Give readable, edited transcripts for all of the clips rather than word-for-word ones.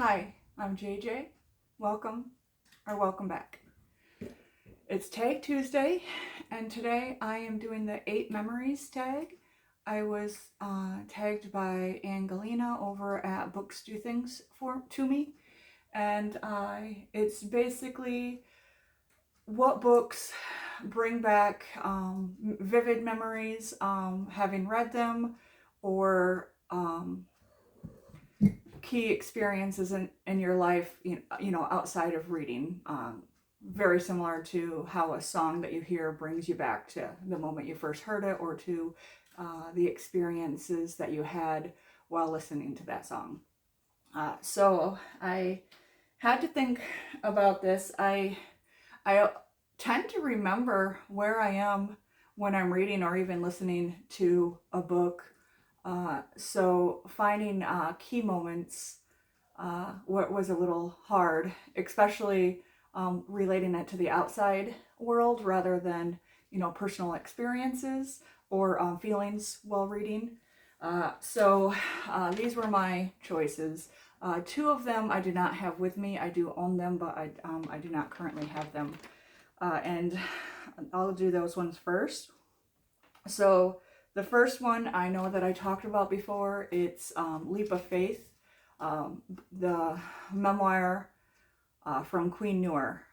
Hi, I'm JJ. Welcome back. It's Tag Tuesday, and today I am doing the 8 Memories tag. I was tagged by Angelina over at Books Do Things to me, and it's basically what books bring back vivid memories, having read them, or key experiences in your life, outside of reading. Very similar to how a song that you hear brings you back to the moment you first heard it, or to the experiences that you had while listening to that song. So I had to think about this. I tend to remember where I am when I'm reading or even listening to a book. So finding key moments what was a little hard, especially relating it to the outside world rather than, personal experiences or feelings while reading. So these were my choices. 2 of them I do not have with me. I do own them, but I do not currently have them. And I'll do those ones first. So the first one I know that I talked about before. It's Leap of Faith, the memoir from Queen Noor.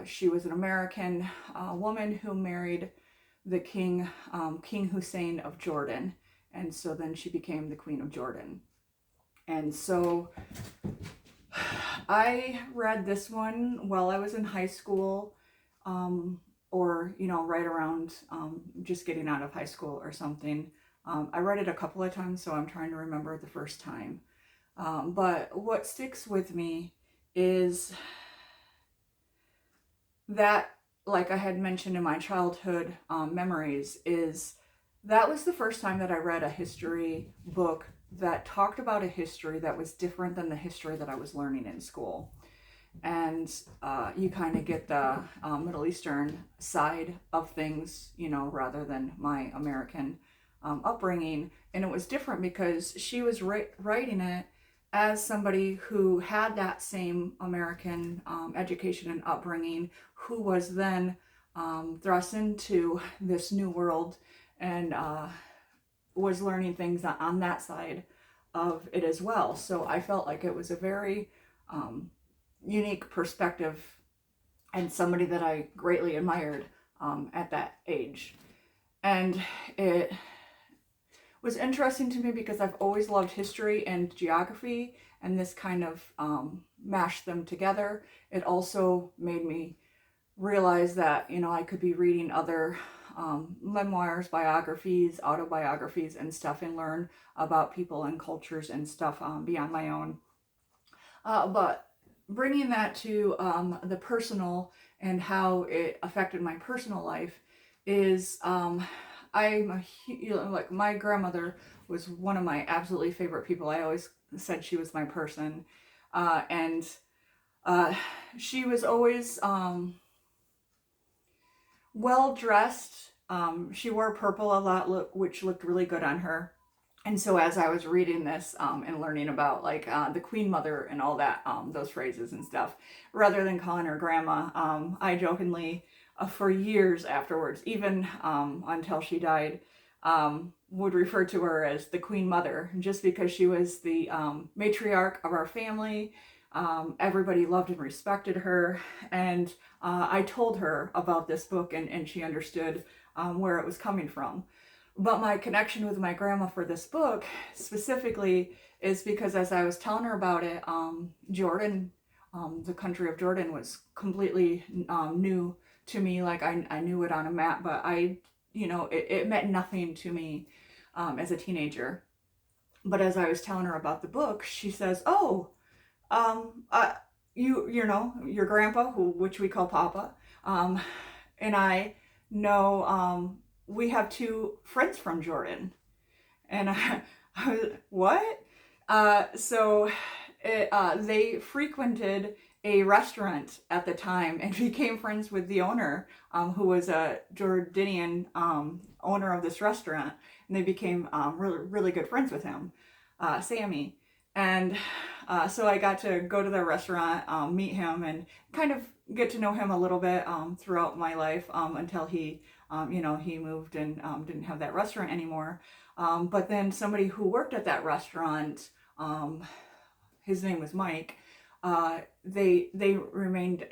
She was an American woman who married the King Hussein of Jordan. And so then she became the Queen of Jordan. And so I read this one while I was in high school, or, right around just getting out of high school or something. I read it a couple of times, so I'm trying to remember the first time. But what sticks with me is that, like I had mentioned in my childhood memories, is that was the first time that I read a history book that talked about a history that was different than the history that I was learning in school. And you kind of get the Middle Eastern side of things, rather than my American upbringing. And it was different because she was writing it as somebody who had that same American education and upbringing, who was then thrust into this new world and was learning things on that side of it as well. So I felt like it was a very unique perspective and somebody that I greatly admired at that age. And it was interesting to me because I've always loved history and geography, and this kind of mashed them together. It also made me realize that, I could be reading other memoirs, biographies, autobiographies, and stuff, and learn about people and cultures and stuff beyond my own. But bringing that to the personal and how it affected my personal life is like, my grandmother was one of my absolutely favorite people. I always said she was my person. And she was always well dressed. She wore purple a lot, which looked really good on her. And so as I was reading this and learning about like the Queen Mother and all that, those phrases and stuff, rather than calling her grandma, I jokingly, for years afterwards, even until she died, would refer to her as the Queen Mother, just because she was the matriarch of our family. Everybody loved and respected her. And I told her about this book, and she understood where it was coming from. But my connection with my grandma for this book specifically is because as I was telling her about it, Jordan, the country of Jordan, was completely new to me. Like I knew it on a map, but it meant nothing to me as a teenager. But as I was telling her about the book, she says, "Oh, your grandpa, which we call Papa, and I know." We have 2 friends from Jordan. And I was, what? So they frequented a restaurant at the time and became friends with the owner, who was a Jordanian owner of this restaurant. And they became really, really good friends with him, Sammy. And so I got to go to the restaurant, meet him, and kind of get to know him a little bit throughout my life until he, he moved and didn't have that restaurant anymore. But then somebody who worked at that restaurant, his name was Mike. They remained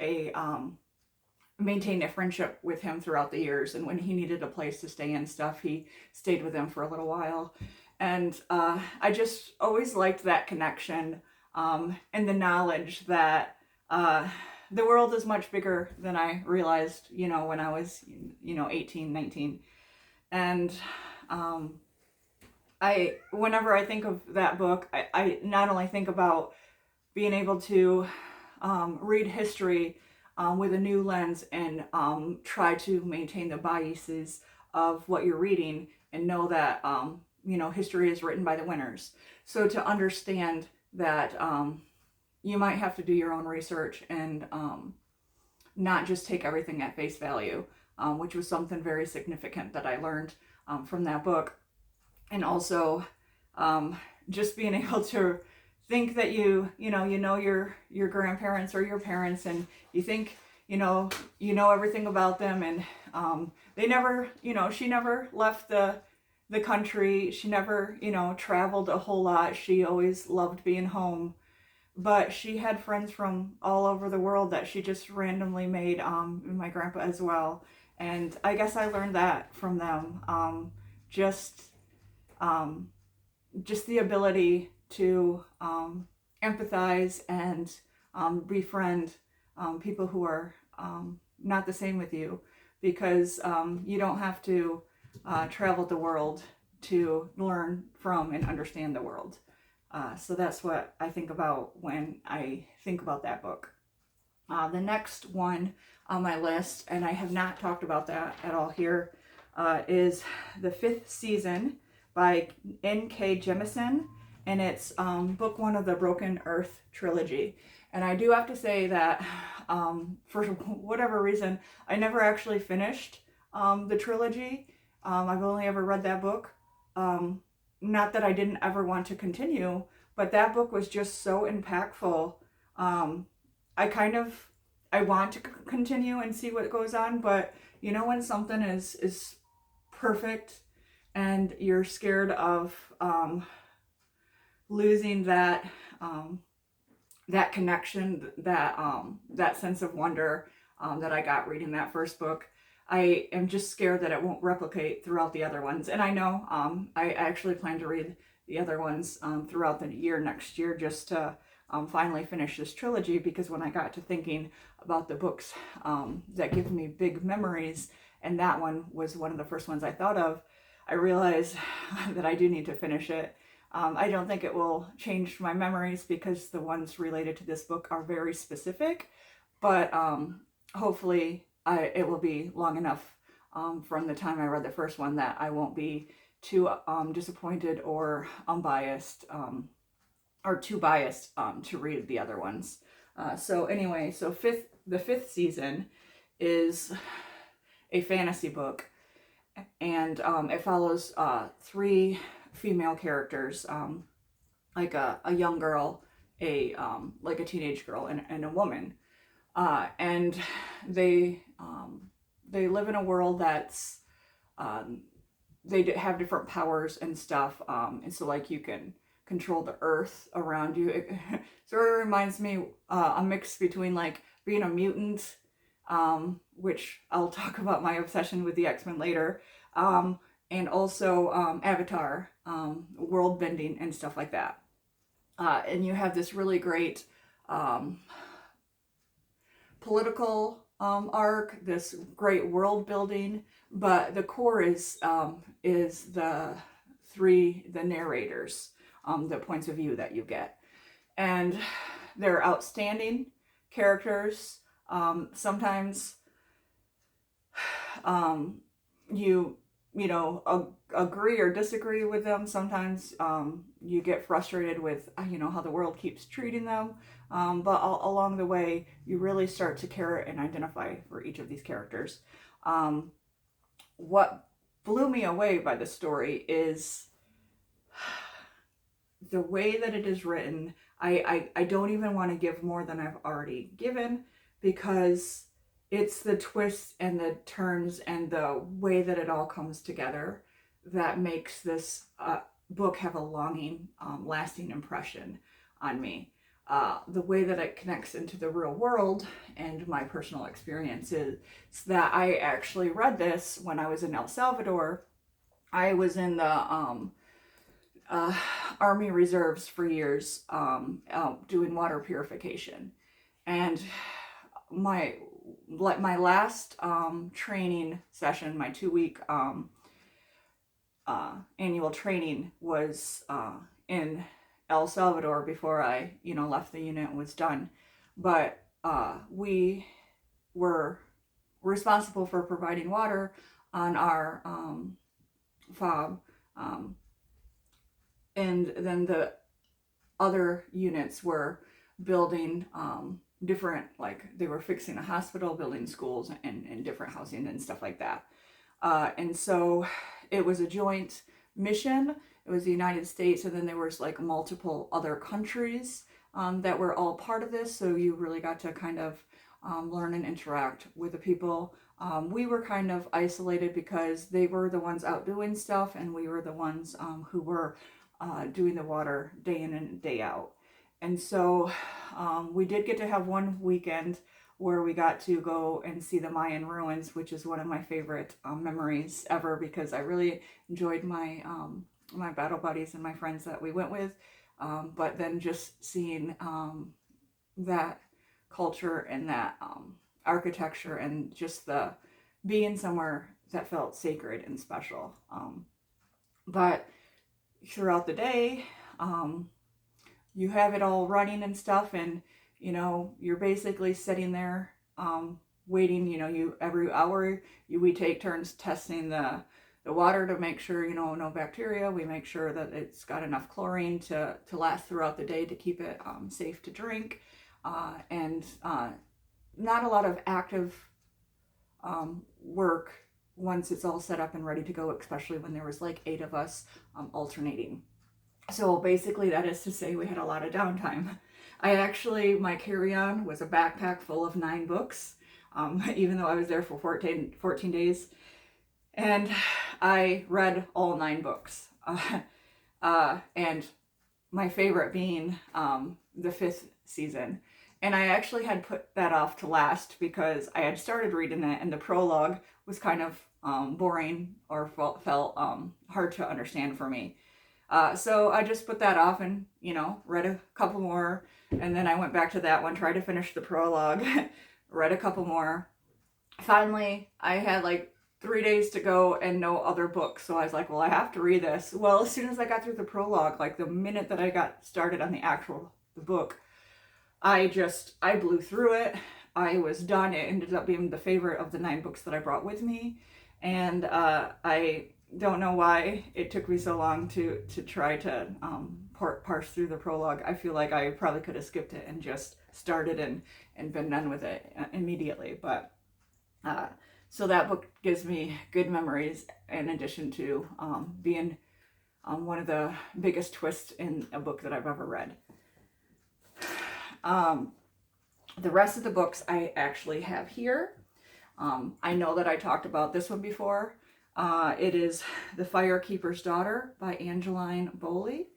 maintained a friendship with him throughout the years, and when he needed a place to stay and stuff, he stayed with them for a little while. And I just always liked that connection, and the knowledge that the world is much bigger than I realized, when I was, 18, 19. And whenever I think of that book, I not only think about being able to read history with a new lens and try to maintain the biases of what you're reading and know that, history is written by the winners. So to understand that you might have to do your own research and not just take everything at face value, which was something very significant that I learned from that book. And also just being able to think that you know your grandparents or your parents, and you think you know everything about them, and they never, she never left the country, she never traveled a whole lot, she always loved being home, but she had friends from all over the world that she just randomly made, my grandpa as well. And I guess I learned that from them, just the ability to empathize and befriend people who are not the same with you, because you don't have to travel the world to learn from and understand the world. So that's what I think about when I think about that book. The next one on my list, and I have not talked about that at all here, is The Fifth Season by N.K. Jemisin, and it's book one of the Broken Earth trilogy. And I do have to say that for whatever reason, I never actually finished the trilogy. I've only ever read that book. Not that I didn't ever want to continue, but that book was just so impactful. I want to continue and see what goes on, but when something is perfect and you're scared of losing that that connection, that sense of wonder that I got reading that first book, I am just scared that it won't replicate throughout the other ones. And I know I actually plan to read the other ones throughout the year next year, just to finally finish this trilogy, because when I got to thinking about the books that give me big memories, and that one was one of the first ones I thought of, I realized that I do need to finish it. I don't think it will change my memories, because the ones related to this book are very specific, but hopefully it will be long enough from the time I read the first one that I won't be too disappointed or unbiased or too biased to read the other ones. So anyway, the fifth season is a fantasy book, and it follows three female characters, like a young girl, like a teenage girl, and a woman, and they live in a world that's they have different powers and stuff, and so like you can control the earth around you. It sort of reminds me a mix between like being a mutant, which I'll talk about my obsession with the X-Men later, and also Avatar, world bending and stuff like that. And you have this really great political arc, this great world building, but the core is the narrators, the points of view that you get, and they're outstanding characters. Sometimes you agree or disagree with them. Sometimes you get frustrated with how the world keeps treating them, but along the way you really start to care and identify for each of these characters. What blew me away by the story is the way that it is written, I don't even want to give more than I've already given, because it's the twists and the turns and the way that it all comes together that makes this book have a longing, lasting impression on me. The way that it connects into the real world and my personal experiences, that I actually read this when I was in El Salvador. I was in the Army Reserves for years, doing water purification, and my last training session, my 2-week annual training, was in El Salvador before I, left the unit and was done. But we were responsible for providing water on our fob, and then the other units were building different, like they were fixing a hospital, building schools, and different housing and stuff like that. And so it was a joint mission. It was the United States, and then there was like multiple other countries that were all part of this. So you really got to kind of learn and interact with the people. We were kind of isolated because they were the ones out doing stuff, and we were the ones who were doing the water day in and day out. And so we did get to have one weekend where we got to go and see the Mayan ruins, which is one of my favorite memories ever, because I really enjoyed my my battle buddies and my friends that we went with. But then just seeing that culture and that architecture, and just the being somewhere that felt sacred and special. But throughout the day, you have it all running and stuff, and you're basically sitting there waiting. You every hour we take turns testing the water to make sure no bacteria. We make sure that it's got enough chlorine to last throughout the day to keep it safe to drink, and not a lot of active work once it's all set up and ready to go, especially when there was like 8 of us alternating. So basically that is to say we had a lot of downtime. My carry-on was a backpack full of 9 books, even though I was there for 14 days. And I read all 9 books. And my favorite being the 5th season. And I actually had put that off to last because I had started reading it, and the prologue was kind of boring, or felt hard to understand for me. So I just put that off and, read a couple more. And then I went back to that one, tried to finish the prologue, read a couple more. Finally, I had like 3 days to go and no other books. So I was like, well, I have to read this. Well, as soon as I got through the prologue, like the minute that I got started on the book, I blew through it. I was done. It ended up being the favorite of the 9 books that I brought with me. And I don't know why it took me so long to try to parse through the prologue. I feel like I probably could have skipped it and just started and been done with it immediately. But so that book gives me good memories, in addition to being one of the biggest twists in a book that I've ever read. The rest of the books I actually have here. I know that I talked about this one before. It is The Firekeeper's Daughter by Angelina Bowley.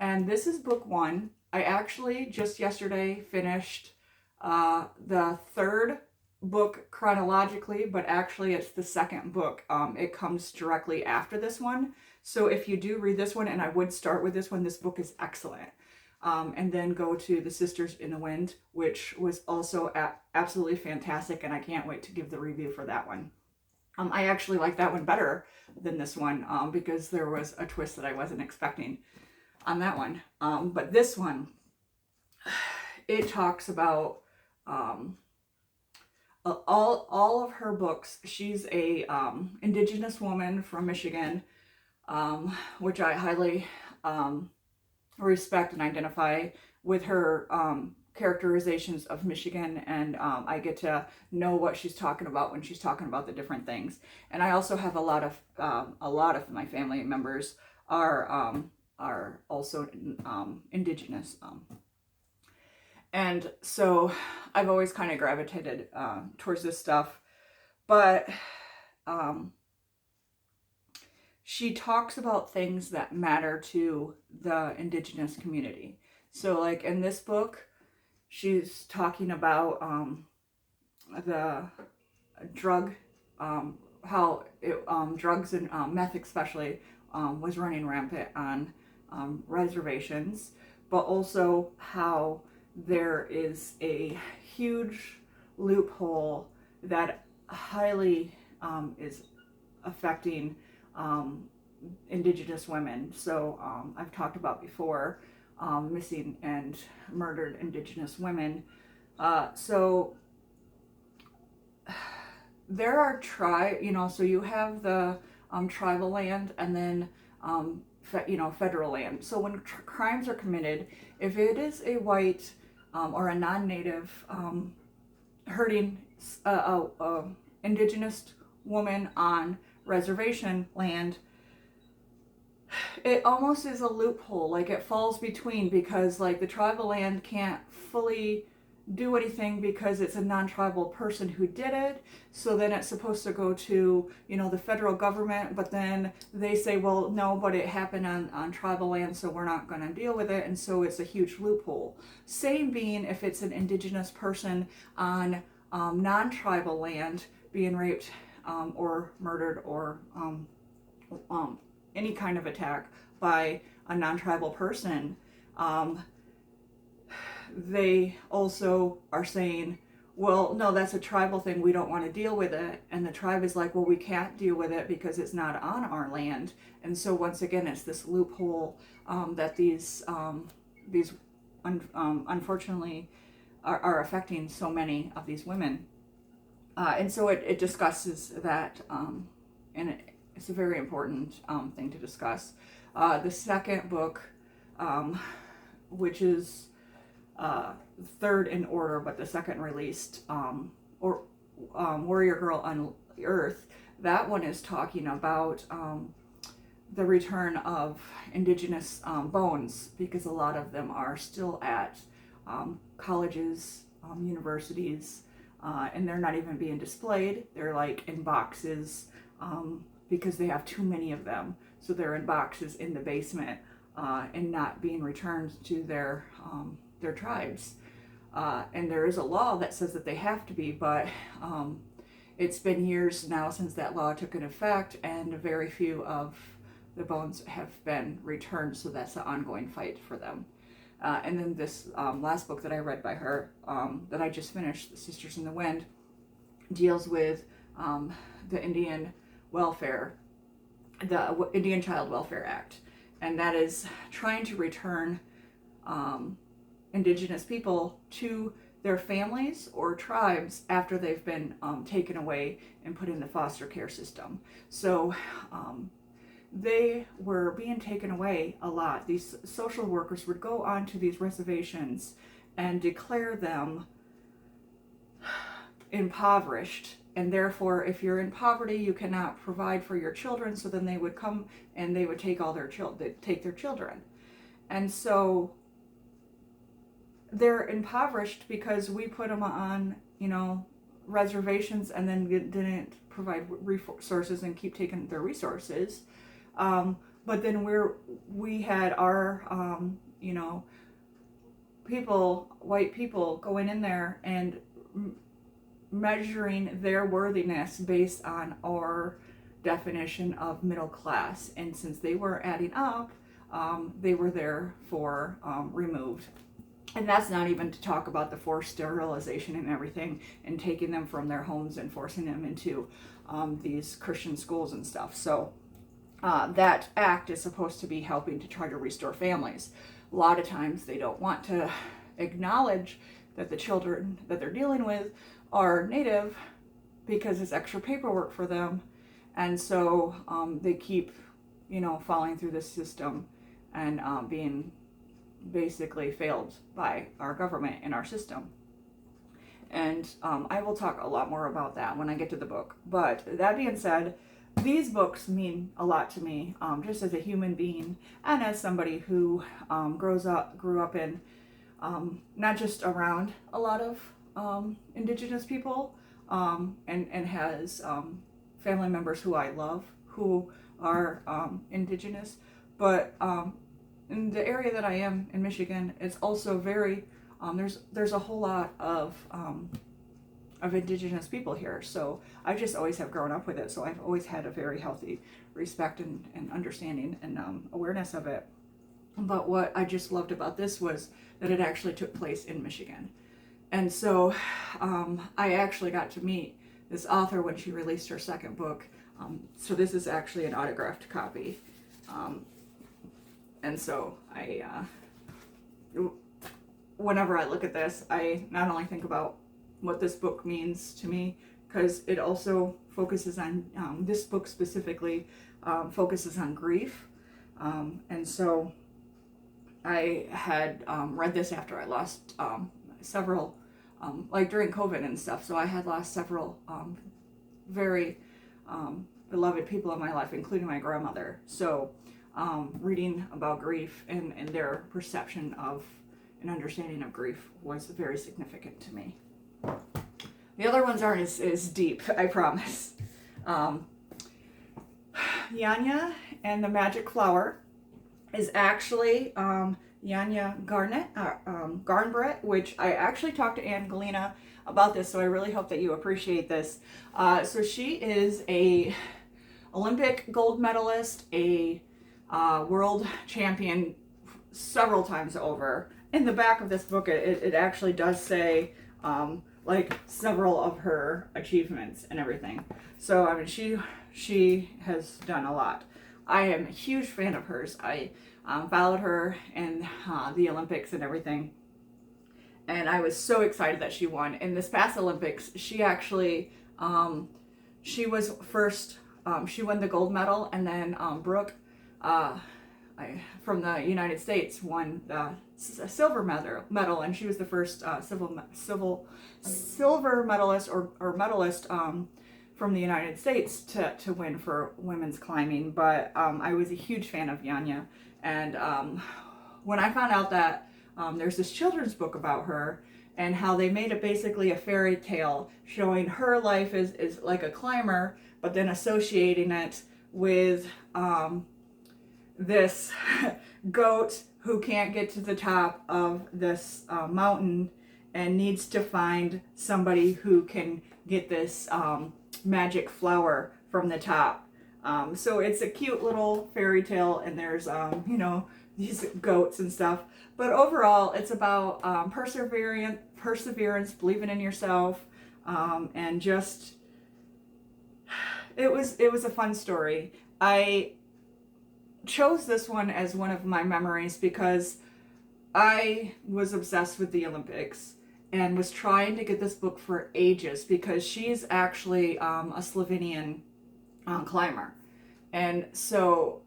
And this is book 1. I actually just yesterday finished the 3rd book chronologically, but actually it's the 2nd book. It comes directly after this one. So if you do read this one, and I would start with this one, this book is excellent. And then go to The Sisters in the Wind, which was also absolutely fantastic, and I can't wait to give the review for that one. I actually like that one better than this one, because there was a twist that I wasn't expecting on that one. But this one, it talks about all of her books. She's a indigenous woman from Michigan, which I highly respect and identify with her characterizations of Michigan, and I get to know what she's talking about when she's talking about the different things. And I also have a lot of my family members are are also indigenous. And so I've always kind of gravitated towards this stuff. But she talks about things that matter to the indigenous community. So like in this book, she's talking about the drug, how drugs and meth especially was running rampant on reservations, but also how there is a huge loophole that highly is affecting indigenous women. So I've talked about before missing and murdered indigenous women. So there are so you have the tribal land and then federal land. So when crimes are committed, if it is a white or a non-native hurting indigenous woman on reservation land, it almost is a loophole. Like it falls between, because like the tribal land can't fully do anything because it's a non-tribal person who did it. So then it's supposed to go to, the federal government, but then they say, well, no, but it happened on tribal land, so we're not going to deal with it. And so it's a huge loophole. Same being if it's an indigenous person on non-tribal land being raped or murdered or any kind of attack by a non-tribal person. They also are saying, well, no, that's a tribal thing, we don't want to deal with it. And the tribe is like, well, we can't deal with it because it's not on our land. And so once again, it's this loophole that these unfortunately are affecting so many of these women. And so it discusses that, and it's a very important thing to discuss. The second book, which is third in order, but the second released, Warrior Girl on Earth, that one is talking about the return of indigenous bones, because a lot of them are still at colleges, universities, and they're not even being displayed. They're like in boxes because they have too many of them. So they're in boxes in the basement and not being returned to their tribes. And there is a law that says that they have to be, but it's been years now since that law took in effect, and very few of the bones have been returned, so that's an ongoing fight for them. And then this last book that I read by her, that I just finished, Sisters in the Wind, deals with the Indian welfare, the Indian Child Welfare Act, and that is trying to return indigenous people to their families or tribes after they've been taken away and put in the foster care system. So they were being taken away a lot. These social workers would go onto these reservations and declare them impoverished, and therefore if you're in poverty you cannot provide for your children. So then they would come and they would take all their children. And so they're impoverished because we put them on reservations and then didn't provide resources and keep taking their resources. But then we had our white people going in there and measuring their worthiness based on our definition of middle class. And since they were adding up, they were therefore removed. And that's not even to talk about the forced sterilization and everything, and taking them from their homes and forcing them into these Christian schools and stuff. So that act is supposed to be helping to try to restore families. A lot of times they don't want to acknowledge that the children that they're dealing with are Native because it's extra paperwork for them. And so they keep, falling through this system and being basically failed by our government and our system. And I will talk a lot more about that when I get to the book. But that being said, these books mean a lot to me, just as a human being and as somebody who grew up in not just around a lot of Indigenous people, and has family members who I love who are Indigenous, but in the area that I am in Michigan, it's also very there's a whole lot of Indigenous people here. So I just always have grown up with it. So I've always had a very healthy respect and understanding and awareness of it. But what I just loved about this was that it actually took place in Michigan. And so I actually got to meet this author when she released her second book. So this is actually an autographed copy. And so whenever I look at this, I not only think about what this book means to me, because it also focuses on, this book specifically focuses on grief. And so I had read this after I lost several, like during COVID and stuff. So I had lost several very beloved people in my life, including my grandmother. So reading about grief and their perception of an understanding of grief was very significant to me. The other ones aren't as deep, I promise. Yanya and the Magic Flower is actually Yanya Garnbrett, which I actually talked to Angelina about this, so I really hope that you appreciate this. So she is a Olympic gold medalist, a world champion several times over. In the back of this book, it actually does say like several of her achievements and everything. So I mean, she has done a lot. I am a huge fan of hers. I followed her in the Olympics and everything, and I was so excited that she won. In this past Olympics, she actually she was first. She won the gold medal, and then Brooke from the United States won the silver medal, and she was the first silver medalist or medalist from the United States to win for women's climbing. But I was a huge fan of Yanya, and when I found out that there's this children's book about her and how they made it basically a fairy tale showing her life is like a climber, but then associating it with this goat who can't get to the top of this mountain and needs to find somebody who can get this magic flower from the top. So it's a cute little fairy tale, and there's these goats and stuff. But overall, it's about perseverance, believing in yourself, and just it was a fun story. I chose this one as one of my memories because I was obsessed with the Olympics and was trying to get this book for ages, because she's actually a Slovenian climber. And so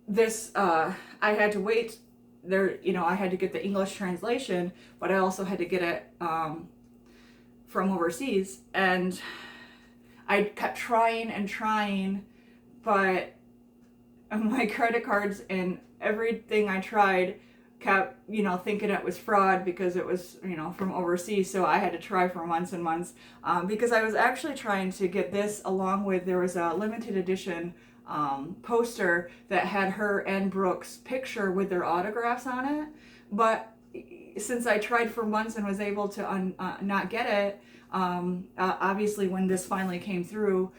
this, I had to wait there, I had to get the English translation, but I also had to get it from overseas. And I kept trying and trying, but my credit cards and everything I tried kept, thinking it was fraud because it was, from overseas. So I had to try for months and months because I was actually trying to get this along with, there was a limited edition poster that had her and Brooke's picture with their autographs on it. But since I tried for months and was able to not get it, obviously when this finally came through,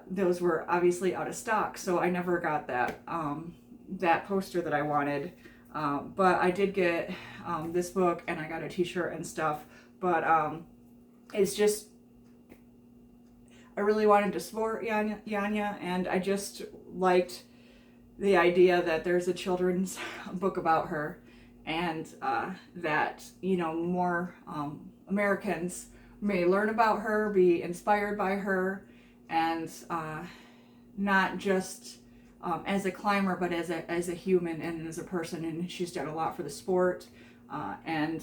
those were obviously out of stock, so I never got that poster that I wanted. But I did get this book, and I got a t-shirt and stuff. But it's just, I really wanted to support Yanya, and I just liked the idea that there's a children's book about her, and that more Americans may learn about her, be inspired by her, and not just as a climber, but as a human and as a person. And she's done a lot for the sport. and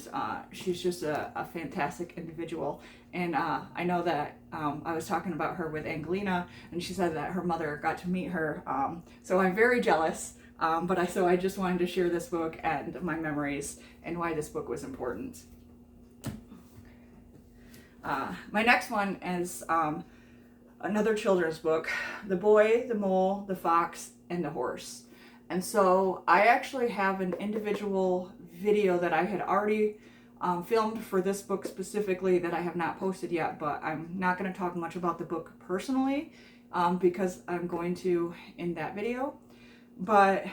she's just a fantastic individual. And I know that I was talking about her with Angelina, and she said that her mother got to meet her. So I'm very jealous. So I just wanted to share this book and my memories and why this book was important. My next one is another children's book, The Boy, the Mole, the Fox, and the Horse. And so I actually have an individual video that I had already filmed for this book specifically that I have not posted yet, but I'm not going to talk much about the book personally because I'm going to in that video. But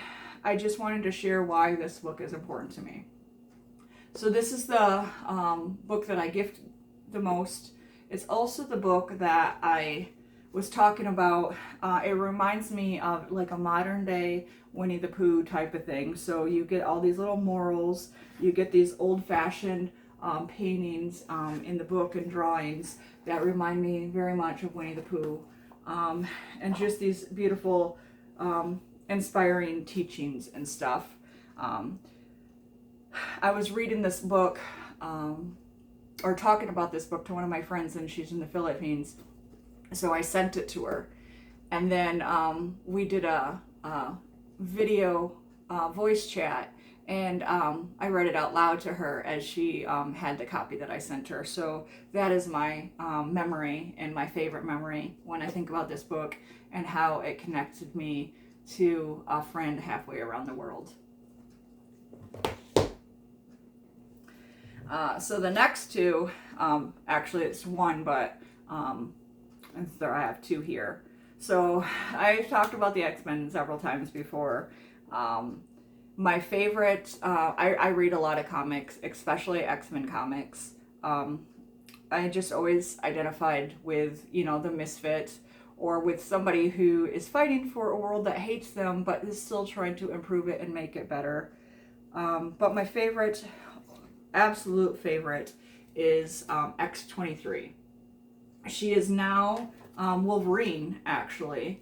I just wanted to share why this book is important to me. So this is the book that I gift the most. It's also the book that I was talking about. It reminds me of like a modern day Winnie the Pooh type of thing. So you get all these little morals, you get these old-fashioned paintings in the book and drawings that remind me very much of Winnie the Pooh, and just these beautiful inspiring teachings and stuff. I was reading this book or talking about this book to one of my friends, and she's in the Philippines, so I sent it to her, and then we did a video voice chat, and I read it out loud to her as she had the copy that I sent her. So that is my memory and my favorite memory when I think about this book and how it connected me to a friend halfway around the world. So the next two, actually it's one, but I have two here. So I've talked about the X-Men several times before. My favorite, I read a lot of comics, especially X-Men comics. I just always identified with, the misfit, or with somebody who is fighting for a world that hates them but is still trying to improve it and make it better. But my favorite, absolute favorite, is X-23. She is now Wolverine, actually,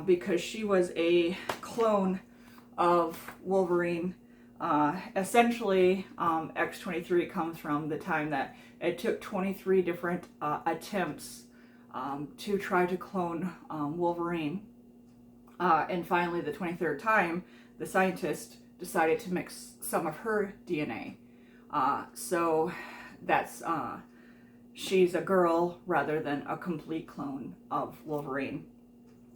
because she was a clone of Wolverine. Essentially, X-23 comes from the time that it took 23 different attempts to try to clone Wolverine. And finally, the 23rd time, the scientist decided to mix some of her DNA. So that's, she's a girl rather than a complete clone of Wolverine.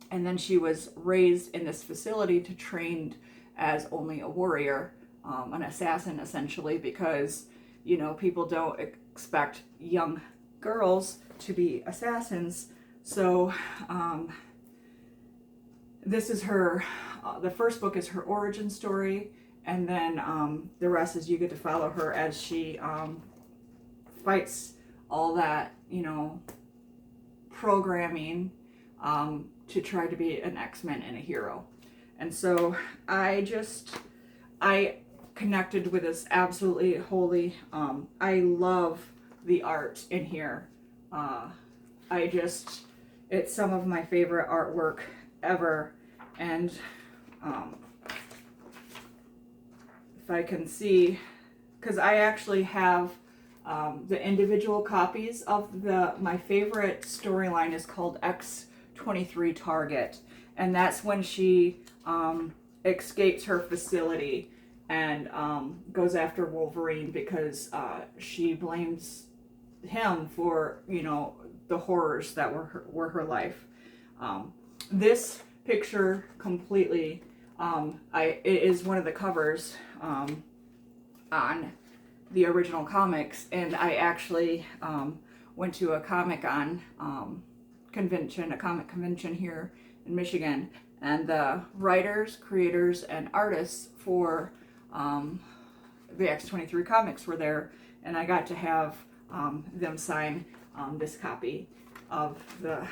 And then she was raised in this facility to trained as only a warrior, an assassin essentially, because, people don't expect young girls to be assassins. So this is her, the first book is her origin story, and then the rest is you get to follow her as she fights all that, programming to try to be an X-Men and a hero. And so I connected with this absolutely wholly. I love the art in here. It's some of my favorite artwork ever. And if I can see, because I actually have the individual copies of my favorite storyline is called X-23 Target, and that's when she escapes her facility and goes after Wolverine because she blames him for the horrors that were her life. This picture completely, it is one of the covers on the original comics, and I actually went to a Comic-Con convention, a comic convention here in Michigan, and the writers, creators, and artists for the X-23 comics were there, and I got to have them sign this copy of the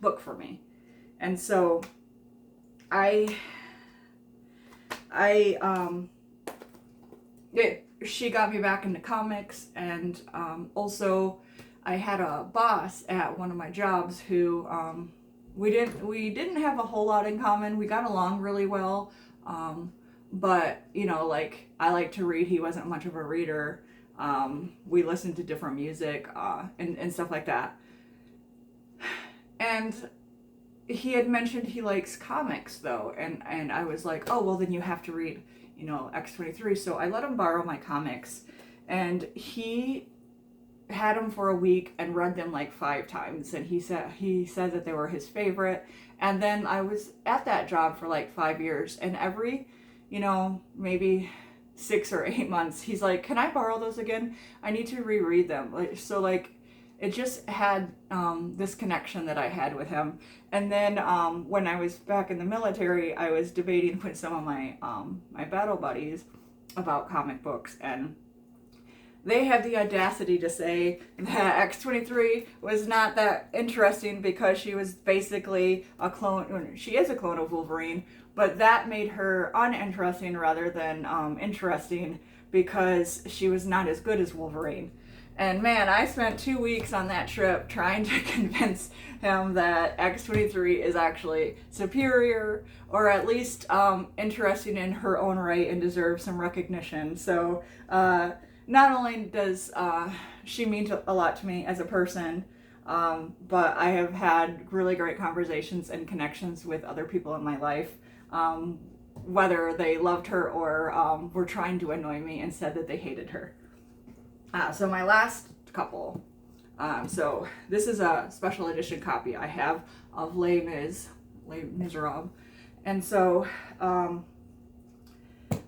book for me. And so she got me back into comics, and also I had a boss at one of my jobs who we didn't have a whole lot in common. We got along really well, But, you know, like, I like to read. He wasn't much of a reader. We listened to different music and stuff like that. And he had mentioned he likes comics, though. And I was like, oh, well, then you have to read, you know, X-23. So I let him borrow my comics. And he had them for a week and read them like 5 times, and he said that they were his favorite. And then I was at that job for like 5 years, and every, you know, maybe 6 or 8 months, he's like, can I borrow those again? I need to reread them. Like, so like, it just had this connection that I had with him. And then when I was back in the military, I was debating with some of my battle buddies about comic books, and they had the audacity to say that X-23 was not that interesting because she was basically a clone. She is a clone of Wolverine, but that made her uninteresting rather than interesting because she was not as good as Wolverine. And man, I spent 2 weeks on that trip trying to convince him that X-23 is actually superior, or at least interesting in her own right and deserves some recognition. So, not only does she mean a lot to me as a person, but I have had really great conversations and connections with other people in my life, whether they loved her or were trying to annoy me and said that they hated her. So my last couple, so this is a special edition copy I have of Les Miserables. And so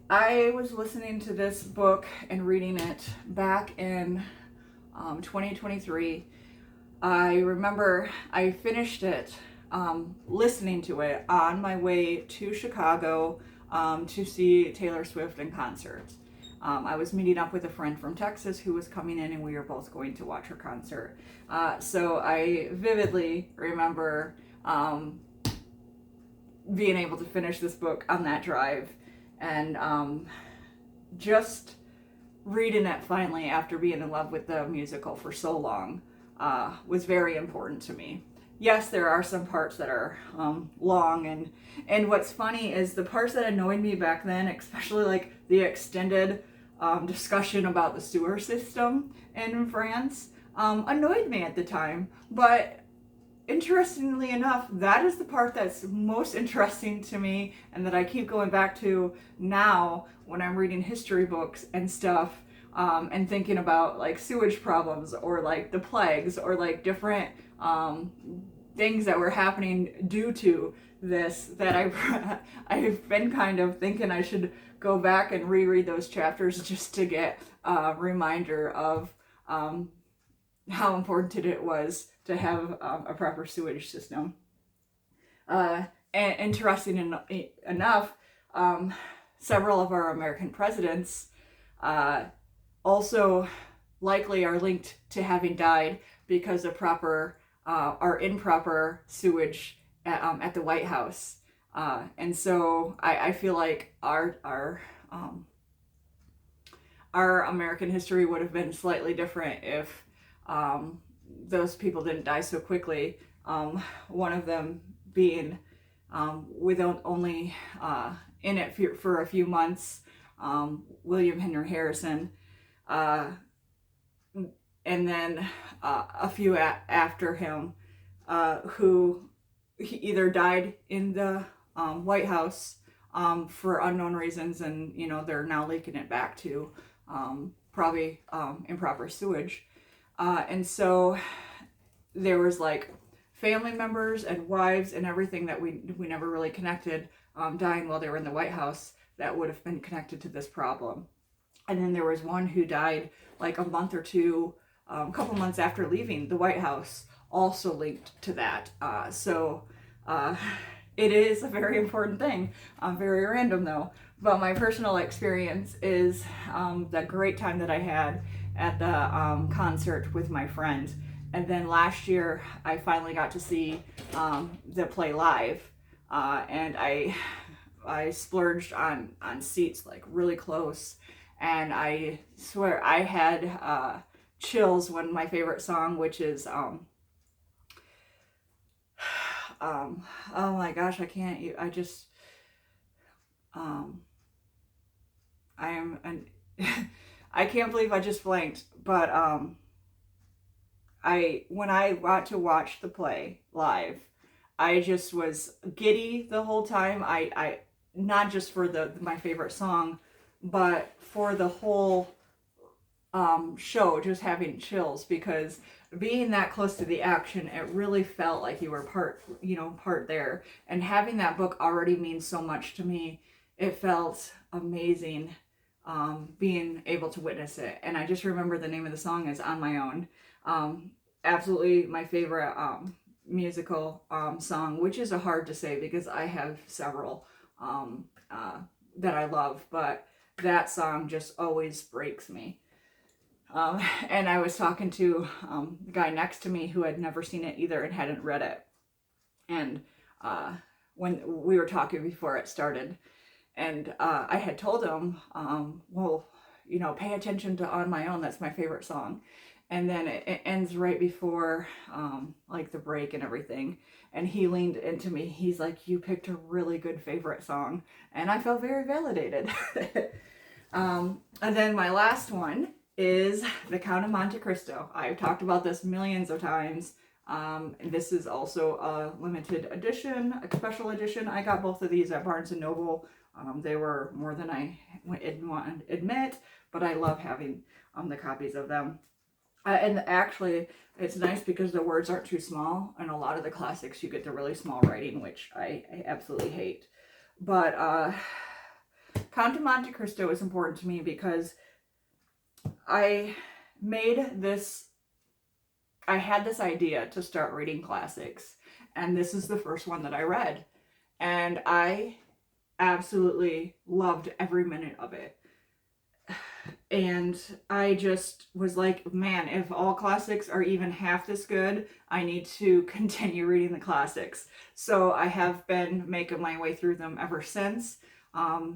I was listening to this book and reading it back in 2023. I remember I finished it listening to it on my way to Chicago to see Taylor Swift in concert. I was meeting up with a friend from Texas who was coming in, and we were both going to watch her concert. So I vividly remember being able to finish this book on that drive. And just reading it finally after being in love with the musical for so long was very important to me. Yes, there are some parts that are long, and what's funny is the parts that annoyed me back then, especially like the extended discussion about the sewer system in France, annoyed me at the time. But interestingly enough, that is the part that's most interesting to me and that I keep going back to now when I'm reading history books and stuff, and thinking about like sewage problems or like the plagues or like different things that were happening due to this, that I've been kind of thinking I should go back and reread those chapters just to get a reminder of how important it was to have a proper sewage system. And interesting enough, several of our American presidents also likely are linked to having died because of proper or improper sewage at the White House. And so I feel like our American history would have been slightly different if those people didn't die so quickly. One of them being with only in it for a few months, William Henry Harrison, and then a few after him, who he either died in the White House for unknown reasons, and you know they're now linking it back to probably improper sewage. And so there was like family members and wives and everything that we never really connected dying while they were in the White House that would have been connected to this problem. And then there was one who died like a month or two, a couple months after leaving the White House, also linked to that. So it is a very important thing. Very random though. But my personal experience is the great time that I had at the concert with my friend. And then last year, I finally got to see the play live. And I splurged on seats like really close. And I swear I had chills when my favorite song, which is oh my gosh, I can't. I just I am an I can't believe I just blanked, but I when I got to watch the play live, I just was giddy the whole time. I not just for the my favorite song, but for the whole show, just having chills because being that close to the action, it really felt like you were part there. And having that book already means so much to me. It felt amazing being able to witness it. And I just remember the name of the song is On My Own. Um, Absolutely my favorite musical song, which is a hard to say because I have several that I love, but that song just always breaks me. And I was talking to the guy next to me who had never seen it either and hadn't read it. And when we were talking before it started, and I had told him, well, pay attention to On My Own. That's my favorite song. And then it ends right before like the break and everything. And he leaned into me. He's like, you picked a really good favorite song. And I felt very validated. And then my last one is The Count of Monte Cristo. I've talked about this millions of times. And this is also a limited edition, a special edition. I got both of these at Barnes & Noble. They were more than I want to admit, but I love having the copies of them. And actually, it's nice because the words aren't too small. And a lot of the classics, you get the really small writing, which I absolutely hate. But Count of Monte Cristo is important to me because I had this idea to start reading classics, and this is the first one that I read, and I absolutely loved every minute of it. And I just was like, man, if all classics are even half this good, I need to continue reading the classics. So I have been making my way through them ever since.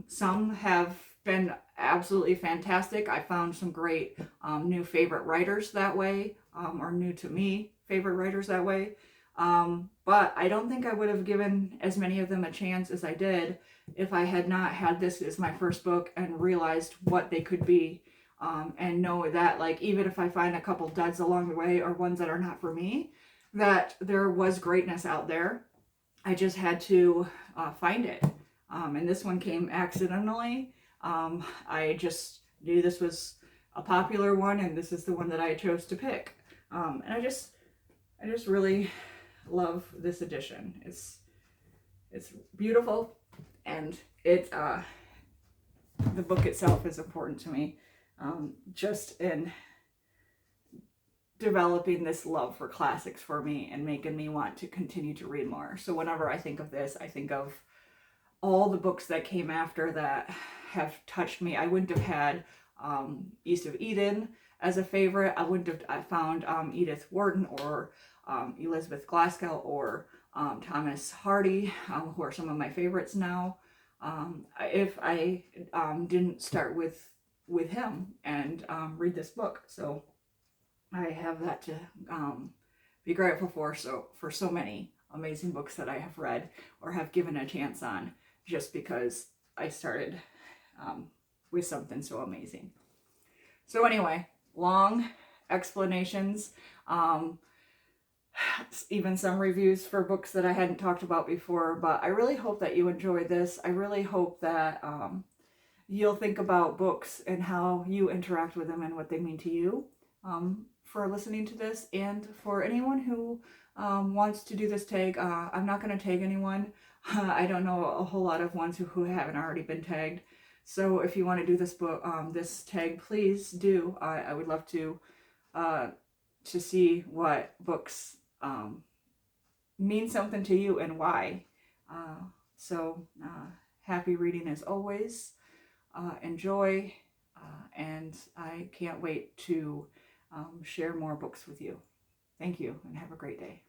Some have been absolutely fantastic. I found some great new favorite writers that way, or new to me favorite writers that way. But I don't think I would have given as many of them a chance as I did if I had not had this as my first book and realized what they could be. And know that, like, even if I find a couple duds along the way or ones that are not for me, that there was greatness out there. I just had to find it. And this one came accidentally. I just knew this was a popular one, and this is the one that I chose to pick. And I just really love this edition. It's beautiful, and the book itself is important to me. Just in developing this love for classics for me and making me want to continue to read more. So whenever I think of this, I think of all the books that came after that have touched me. I wouldn't have had East of Eden as a favorite. I wouldn't have I found Edith Wharton or Elizabeth Glasgow or Thomas Hardy, who are some of my favorites now. If I didn't start with him and read this book. So I have that to be grateful for. So for so many amazing books that I have read or have given a chance on, just because I started with something so amazing. So anyway, long explanations, even some reviews for books that I hadn't talked about before, but I really hope that you enjoyed this. I really hope that you'll think about books and how you interact with them and what they mean to you, for listening to this. And for anyone who wants to do this tag, I'm not going to tag anyone. I don't know a whole lot of ones who haven't already been tagged. So if you want to do this book, this tag, please do. I would love to see what books mean something to you and why. So happy reading as always. Enjoy, and I can't wait to share more books with you. Thank you, and have a great day.